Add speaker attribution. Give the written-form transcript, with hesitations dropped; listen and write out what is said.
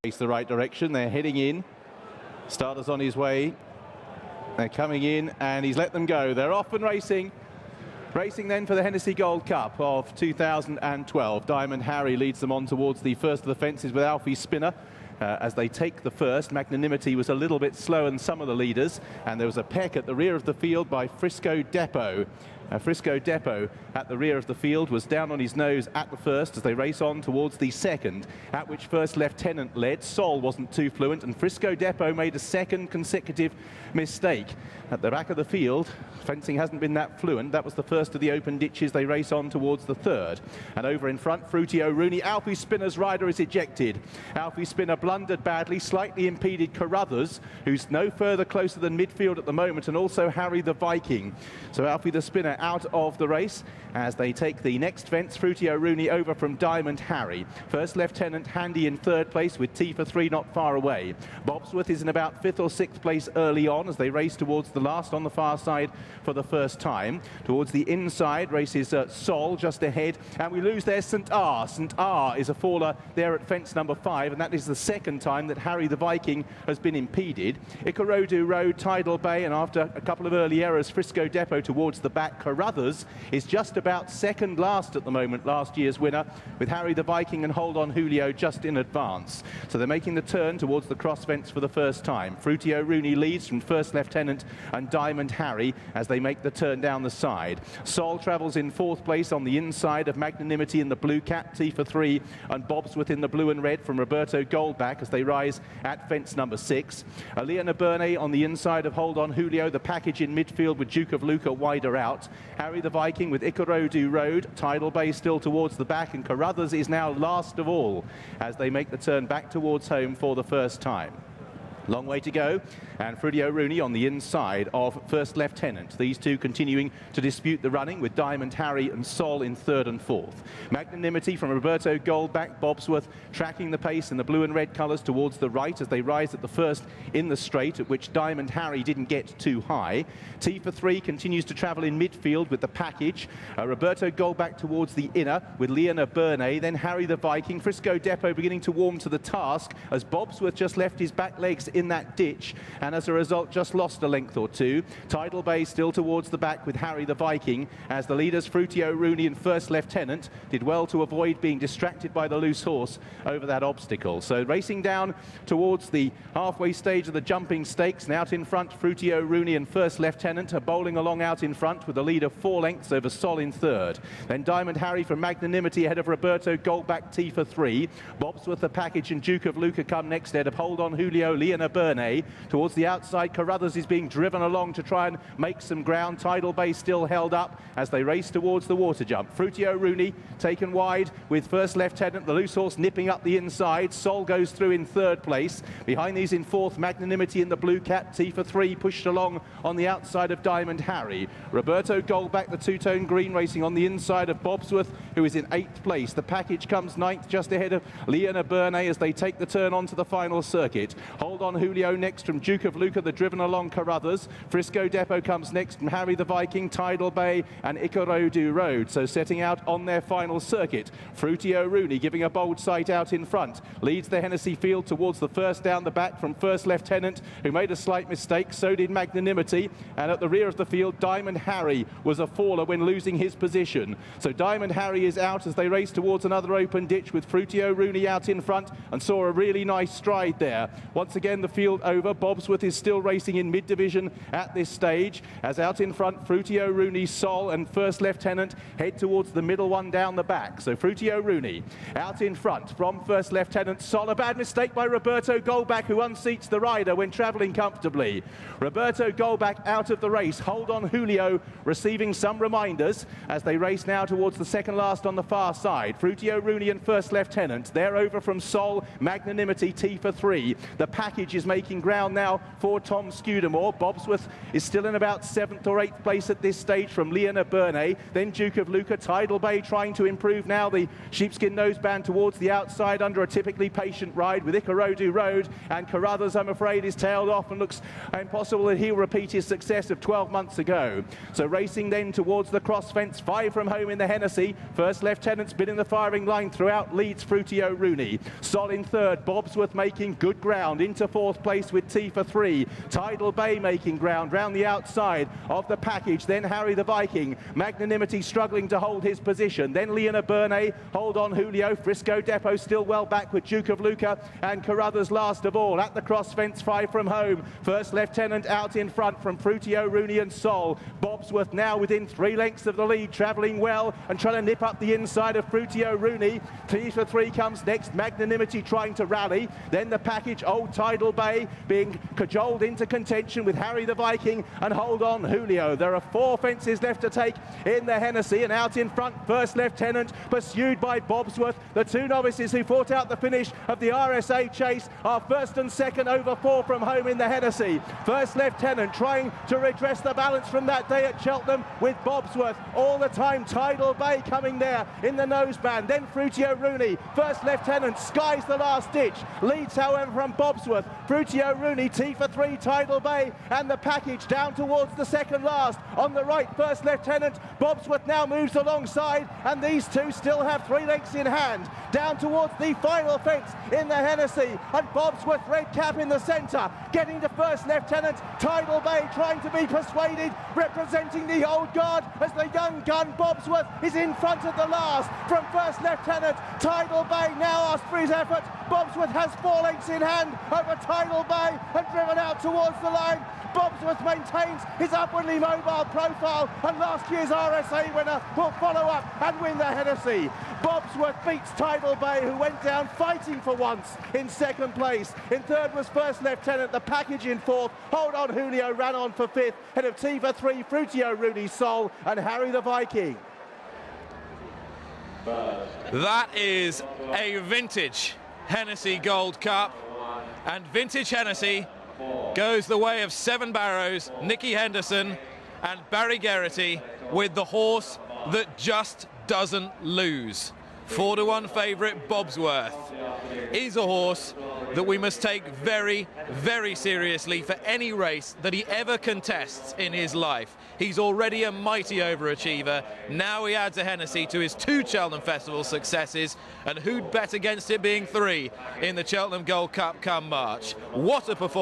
Speaker 1: It's the right direction. They're heading in. Starter's on his way. They're coming in and he's let them go. They're off and racing. Racing then for the Hennessy Gold Cup of 2012. Diamond Harry leads them on towards the first of the fences with Alfie Spinner. As they take the first, Magnanimity was a little bit slow in some of the leaders, and there was a peck at the rear of the field by Frisco Depot. Frisco Depot at the rear of the field was down on his nose at the first as they race on towards the second, at which First Lieutenant led. Sol wasn't too fluent, and Frisco Depot made a second consecutive mistake. At the back of the field, fencing hasn't been that fluent. That was the first of the open ditches. They race on towards the third. And over in front, Fruity O'Rooney. Alfie Spinner's rider is ejected. Alfie Spinner blundered badly, slightly impeded Carruthers, who's no further closer than midfield at the moment, and also Harry the Viking. So Alfie the Spinner out of the race as they take the next fence. Fruity O'Rooney over from Diamond Harry. First Lieutenant Handy in third place with T for 3 not far away. Bobs Worth is in about 5th or 6th place early on as they race towards the last on the far side for the first time. Towards the inside races Sol just ahead, and we lose there St R. St R is a faller there at fence number 5, and that is the second time that Harry the Viking has been impeded. Ikorodu Road, Tidal Bay, and after a couple of early errors, Frisco Depot towards the back. Carruthers is just about second last at the moment, last year's winner, with Harry the Viking and Hold On Julio just in advance. So they're making the turn towards the cross fence for the first time. Fruity O'Rooney leads from First Lieutenant and Diamond Harry as they make the turn down the side. Sol travels in 4th place on the inside of Magnanimity in the blue cap, T for 3, and Bobs within the blue and red from Roberto Goldback as they rise at fence number 6. Leona Burney on the inside of Hold On Julio, the package in midfield with Duke of Luca wider out. Harry the Viking with Ikorodu Road, Tidal Bay still towards the back, and Carruthers is now last of all as they make the turn back towards home for the first time. Long way to go, and Fruity O'Rooney on the inside of First Lieutenant. These two continuing to dispute the running with Diamond Harry and Sol in 3rd and 4th. Magnanimity from Roberto Goldback, Bobs Worth tracking the pace in the blue and red colours towards the right as they rise at the first in the straight, at which Diamond Harry didn't get too high. T for 3 continues to travel in midfield with the package. Roberto Goldback towards the inner with Leona Burney, then Harry the Viking. Frisco Depot beginning to warm to the task as Bobs Worth just left his back legs in that ditch, and as a result just lost a length or two. Tidal Bay still towards the back with Harry the Viking as the leaders Fruity O'Rooney and First Lieutenant did well to avoid being distracted by the loose horse over that obstacle. So racing down towards the halfway stage of the jumping stakes, and out in front Fruity O'Rooney and First Lieutenant are bowling along out in front with a lead of 4 lengths over Sol in 3rd. Then Diamond Harry from Magnanimity ahead of Roberto Goldback, T for 3. Bobs with the package and Duke of Luca come next ahead of Hold On Julio, Leona Burney. Towards the outside, Carruthers is being driven along to try and make some ground. Tidal Bay still held up as they race towards the water jump. Fruity O'Rooney taken wide with First Lieutenant, the loose horse nipping up the inside. Sol goes through in 3rd place. Behind these in 4th, Magnanimity in the blue cap, T for 3, pushed along on the outside of Diamond Harry. Roberto Goldback, the two-tone green, racing on the inside of Bobs Worth, who is in 8th place. The package comes 9th, just ahead of Leona Burney as they take the turn onto the final circuit. Hold On Julio next from Duke of Luca, the driven along Carruthers. Frisco Depot comes next from Harry the Viking, Tidal Bay and Ikorodu Road. So setting out on their final circuit. Fruity O'Rooney giving a bold sight out in front. Leads the Hennessy field towards the first down the back from First Lieutenant, who made a slight mistake. So did Magnanimity. And at the rear of the field, Diamond Harry was a faller when losing his position. So Diamond Harry is out as they race towards another open ditch with Fruity O'Rooney out in front, and saw a really nice stride there. Once again the field over. Bobs Worth is still racing in mid-division at this stage, as out in front Fruity O'Rooney, Sol and First Lieutenant head towards the middle one down the back. So Fruity O'Rooney out in front from First Lieutenant. Sol, a bad mistake by Roberto Goldback, who unseats the rider when travelling comfortably. Roberto Goldback out of the race. Hold On Julio receiving some reminders as they race now towards the second last on the far side. Fruity O'Rooney and First Lieutenant, they're over from Sol, Magnanimity, T for 3. The package is making ground now for Tom Scudamore. Bobs Worth is still in about 7th or 8th place at this stage from Leona Burney. Then Duke of Luca, Tidal Bay trying to improve now the sheepskin noseband towards the outside under a typically patient ride with Ikorodu Road, and Carruthers, I'm afraid, is tailed off and looks impossible that he'll repeat his success of 12 months ago. So racing then towards the cross fence, 5 from home in the Hennessy. First First Lieutenant's been in the firing line throughout, leads Fruity O'Rooney. Sol in third, Bobs Worth making good ground into fourth place with T for 3. Tidal Bay making ground round the outside of the package. Then Harry the Viking. Magnanimity struggling to hold his position. Then Leona Burney, hold on Julio. Frisco Depot still well back with Duke of Luca and Carruthers last of all. At the cross fence, 5 from home. First Lieutenant out in front from Fruity O'Rooney and Sol. Bobs Worth now within 3 lengths of the lead, travelling well and trying to nip up the inside of Fruity O'Rooney. T for 3 comes next. Magnanimity trying to rally. Then the package, Old Tidal Bay, being cajoled into contention with Harry the Viking and hold on Julio. There are 4 fences left to take in the Hennessy, and out in front, First Lieutenant, pursued by Bobs Worth. The 2 novices who fought out the finish of the RSA Chase are first and second over 4 from home in the Hennessy. First Lieutenant trying to redress the balance from that day at Cheltenham with Bobs Worth. All the time, Tidal Bay coming there in the noseband. Then Fruity O'Rooney. First Lieutenant skies the last ditch. Leads, however, from Bobs Worth. Fruity O'Rooney, T for 3, Tidal Bay, and the package down towards the second last. On the right, First Lieutenant. Bobs Worth now moves alongside, and these two still have 3 lengths in hand. Down towards the final fence in the Hennessy, and Bobs Worth red cap in the centre. Getting to First Lieutenant, Tidal Bay trying to be persuaded, representing the old guard as the young gun Bobs Worth is in front of the last. From First Lieutenant, Tidal Bay now asks for his effort. Bobs Worth has 4 lengths in hand over Tidal Bay and driven out towards the line. Bobs Worth maintains his upwardly mobile profile, and last year's RSA winner will follow up and win the Hennessy. Bobs Worth beats Tidal Bay, who went down fighting for once in second place. In third was First Lieutenant, the package in fourth. Hold on Julio ran on for fifth, head of T for 3, Fruity O'Rooney, Sol, and Harry the Viking.
Speaker 2: That is a vintage Hennessy Gold Cup, and vintage Hennessy goes the way of 7 Barrows, Nicky Henderson and Barry Geraghty, with the horse that just doesn't lose. 4-1 favourite Bobs Worth is a horse that we must take very, very seriously for any race that he ever contests in his life. He's already a mighty overachiever. Now he adds a Hennessy to his 2 Cheltenham Festival successes, and who'd bet against it being 3 in the Cheltenham Gold Cup come March? What a performance.